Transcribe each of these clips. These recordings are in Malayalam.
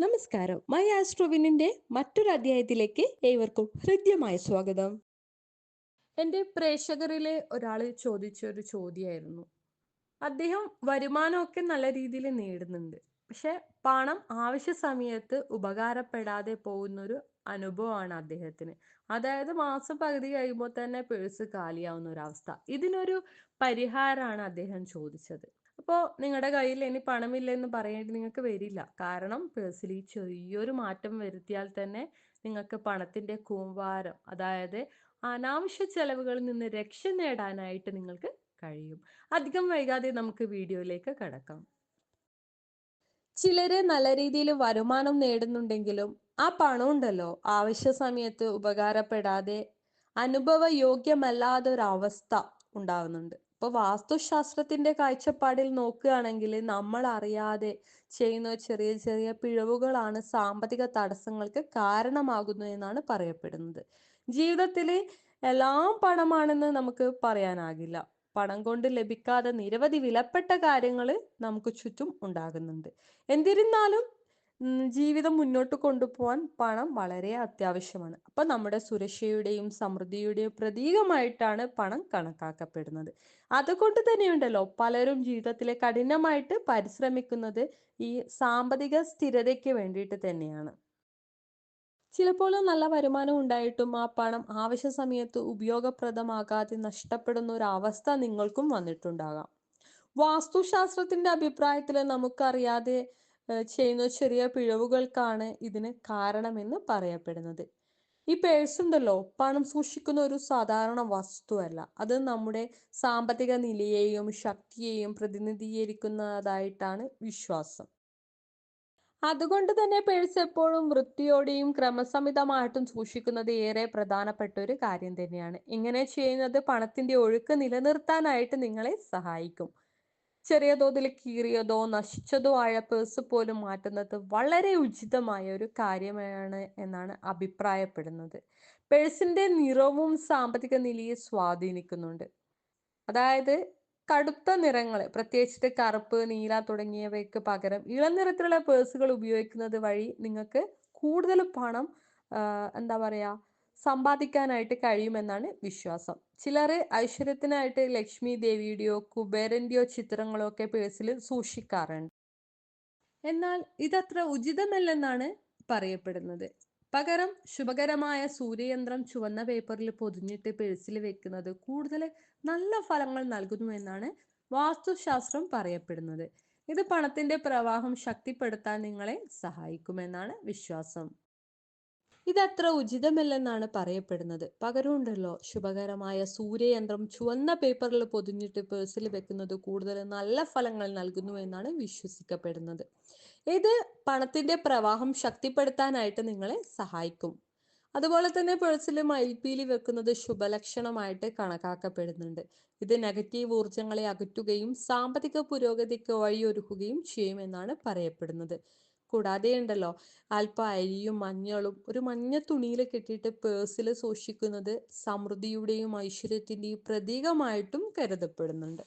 നമസ്കാരം. മൈ ആസ്ട്രോവിനിന്റെ മറ്റൊരു അധ്യായത്തിലേക്ക് ഏവർക്കും ഹൃദ്യമായ സ്വാഗതം. എൻ്റെ പ്രേക്ഷകരിലെ ഒരാൾ ചോദിച്ചൊരു ചോദ്യമായിരുന്നു. അദ്ദേഹം വരുമാനമൊക്കെ നല്ല രീതിയിൽ നേടുന്നുണ്ട്, പക്ഷെ പണം ആവശ്യ സമയത്ത് ഉപകാരപ്പെടാതെ പോകുന്നൊരു അനുഭവമാണ് അദ്ദേഹത്തിന്. അതായത് മാസം പകുതി കഴിയുമ്പോൾ തന്നെ പേഴ്സ് കാലിയാവുന്ന ഒരവസ്ഥ. ഇതിനൊരു പരിഹാരമാണ് അദ്ദേഹം ചോദിച്ചത്. അപ്പോൾ നിങ്ങളുടെ കയ്യിൽ ഇനി പണമില്ലെന്ന് പറയേണ്ടി നിങ്ങൾക്ക് വരില്ല. കാരണം പേഴ്സിൽ ഈ ചെറിയൊരു മാറ്റം വരുത്തിയാൽ തന്നെ നിങ്ങൾക്ക് പണത്തിന്റെ കൂമ്പാരം, അതായത് അനാവശ്യ ചെലവുകളിൽ നിന്ന് രക്ഷ നേടാനായിട്ട് നിങ്ങൾക്ക് കഴിയും. അധികം വൈകാതെ നമുക്ക് വീഡിയോയിലേക്ക് കടക്കാം. ചിലര് നല്ല രീതിയിൽ വരുമാനം നേടുന്നുണ്ടെങ്കിലും ആ പണം ഉണ്ടല്ലോ ആവശ്യ സമയത്ത് ഉപകാരപ്പെടാതെ അനുഭവ യോഗ്യമല്ലാത്ത ഒരു അവസ്ഥ ഉണ്ടാവുന്നുണ്ട്. ഇപ്പൊ വാസ്തുശാസ്ത്രത്തിന്റെ കാഴ്ചപ്പാടിൽ നോക്കുകയാണെങ്കിൽ നമ്മൾ അറിയാതെ ചെയ്യുന്ന ചെറിയ ചെറിയ പിഴവുകളാണ് സാമ്പത്തിക തടസ്സങ്ങൾക്ക് കാരണമാകുന്നു എന്നാണ് പറയപ്പെടുന്നത്. ജീവിതത്തില് എല്ലാം പണമാണെന്ന് നമുക്ക് പറയാനാകില്ല. പണം കൊണ്ട് ലഭിക്കാതെ നിരവധി വിലപ്പെട്ട കാര്യങ്ങൾ നമുക്ക് ചുറ്റും ഉണ്ടാകുന്നുണ്ട്. എന്നിരുന്നാലും ജീവിതം മുന്നോട്ട് കൊണ്ടുപോകാൻ പണം വളരെ അത്യാവശ്യമാണ്. അപ്പൊ നമ്മുടെ സുരക്ഷയുടെയും സമൃദ്ധിയുടെയും പ്രതീകമായിട്ടാണ് പണം കണക്കാക്കപ്പെടുന്നത്. അതുകൊണ്ട് തന്നെയുണ്ടല്ലോ പലരും ജീവിതത്തിലെ കഠിനമായിട്ട് പരിശ്രമിക്കുന്നത് ഈ സാമ്പത്തിക സ്ഥിരതയ്ക്ക് വേണ്ടിയിട്ട് തന്നെയാണ്. ചിലപ്പോൾ നല്ല വരുമാനം ഉണ്ടായിട്ടും ആ പണം ആവശ്യ സമയത്ത് ഉപയോഗപ്രദമാകാതെ നഷ്ടപ്പെടുന്ന ഒരു അവസ്ഥ നിങ്ങൾക്കും വന്നിട്ടുണ്ടാകാം. വാസ്തുശാസ്ത്രത്തിന്റെ അഭിപ്രായത്തിൽ നമുക്കറിയാതെ ചെയ്യുന്ന ചെറിയ പിഴവുകൾക്കാണ് ഇതിന് കാരണമെന്ന് പറയപ്പെടുന്നത്. ഈ പേഴ്സ് ഉണ്ടല്ലോ പണം സൂക്ഷിക്കുന്ന ഒരു സാധാരണ വസ്തുവല്ല. അത് നമ്മുടെ സാമ്പത്തിക നിലയെയും ശക്തിയെയും പ്രതിനിധീകരിക്കുന്നതായിട്ടാണ് വിശ്വാസം. അതുകൊണ്ട് തന്നെ പേഴ്സ് എപ്പോഴും വൃത്തിയോടെയും ക്രമസമിതമായിട്ടും സൂക്ഷിക്കുന്നത് ഏറെ പ്രധാനപ്പെട്ട ഒരു കാര്യം തന്നെയാണ്. ഇങ്ങനെ ചെയ്യുന്നത് പണത്തിന്റെ ഒഴുക്ക് നിലനിർത്താനായിട്ട് നിങ്ങളെ സഹായിക്കും. ചെറിയ തോതിൽ കീറിയതോ നശിച്ചതോ ആയ പേഴ്സ് പോലും മാറ്റുന്നത് വളരെ ഉചിതമായ ഒരു കാര്യമാണ് എന്നാണ് അഭിപ്രായപ്പെടുന്നത്. പേഴ്സിന്റെ നിറവും സാമ്പത്തിക നിലയെ സ്വാധീനിക്കുന്നുണ്ട്. അതായത് കടുത്ത നിറങ്ങൾ, പ്രത്യേകിച്ചിട്ട് കറുപ്പ്, നീല തുടങ്ങിയവയ്ക്ക് പകരം ഇളനിറത്തിലുള്ള പേഴ്സുകൾ ഉപയോഗിക്കുന്നത് വഴി നിങ്ങൾക്ക് കൂടുതൽ പണം എന്താ പറയാ സമ്പാദിക്കാനായിട്ട് കഴിയുമെന്നാണ് വിശ്വാസം. ചിലർ ഐശ്വര്യത്തിനായിട്ട് ലക്ഷ്മി ദേവിയുടെയോ കുബേരന്റെയോ ചിത്രങ്ങളോ ഒക്കെ പേഴ്സിൽ സൂക്ഷിക്കാറുണ്ട്. എന്നാൽ ഇതത്ര ഉചിതമല്ലെന്നാണ് പറയപ്പെടുന്നത്. പകരം ശുഭകരമായ സൂര്യയന്ത്രം ചുവന്ന പേപ്പറിൽ പൊതിഞ്ഞിട്ട് പേഴ്സിൽ വെക്കുന്നത് കൂടുതൽ നല്ല ഫലങ്ങൾ നൽകുന്നു എന്നാണ് വാസ്തുശാസ്ത്രം പറയപ്പെടുന്നത്. ഇത് പണത്തിന്റെ പ്രവാഹം ശക്തിപ്പെടുത്താൻ നിങ്ങളെ സഹായിക്കുമെന്നാണ് വിശ്വാസം. ഇതത്ര ഉചിതമല്ലെന്നാണ് പറയപ്പെടുന്നത്. പകരമുണ്ടല്ലോ ശുഭകരമായ സൂര്യയന്ത്രം ചുവന്ന പേപ്പറിൽ പൊതിഞ്ഞിട്ട് പേഴ്സിൽ വെക്കുന്നത് കൂടുതൽ നല്ല ഫലങ്ങൾ നൽകുന്നു എന്നാണ് വിശ്വസിക്കപ്പെടുന്നത്. ഇത് പണത്തിന്റെ പ്രവാഹം ശക്തിപ്പെടുത്താനായിട്ട് നിങ്ങളെ സഹായിക്കും. അതുപോലെ തന്നെ പേഴ്സിൽ മയിൽപ്പീലി വെക്കുന്നത് ശുഭലക്ഷണമായിട്ട് കണക്കാക്കപ്പെടുന്നുണ്ട്. ഇത് നെഗറ്റീവ് ഊർജങ്ങളെ അകറ്റുകയും സാമ്പത്തിക പുരോഗതിക്ക് വഴിയൊരുക്കുകയും ചെയ്യുമെന്നാണ് പറയപ്പെടുന്നത്. കൂടാതെ ഉണ്ടല്ലോ അല്പ അരിയും മഞ്ഞളും ഒരു മഞ്ഞ തുണിയിൽ കെട്ടിയിട്ട് പേഴ്സിൽ സൂക്ഷിക്കുന്നത് സമൃദ്ധിയുടെയും ഐശ്വര്യത്തിന്റെയും പ്രതീകമായിട്ടും കരുതപ്പെടുന്നുണ്ട്.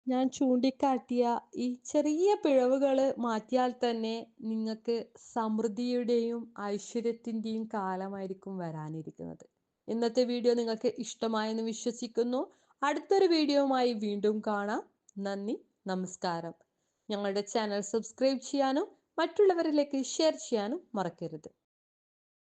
ഞാൻ ചൂണ്ടിക്കാട്ടിയ ഈ ചെറിയ പിഴവുകൾ മാറ്റിയാൽ തന്നെ നിങ്ങൾക്ക് സമൃദ്ധിയുടെയും ഐശ്വര്യത്തിന്റെയും കാലമായിരിക്കും വരാനിരിക്കുന്നത്. ഇന്നത്തെ വീഡിയോ നിങ്ങൾക്ക് ഇഷ്ടമായെന്ന് വിശ്വസിക്കുന്നു. അടുത്തൊരു വീഡിയോയുമായി വീണ്ടും കാണാം. നന്ദി, നമസ്കാരം. ഞങ്ങളുടെ ചാനൽ സബ്സ്ക്രൈബ് ചെയ്യാനും മറ്റുള്ളവരിലേക്ക് ഷെയർ ചെയ്യാനും മറക്കരുത്.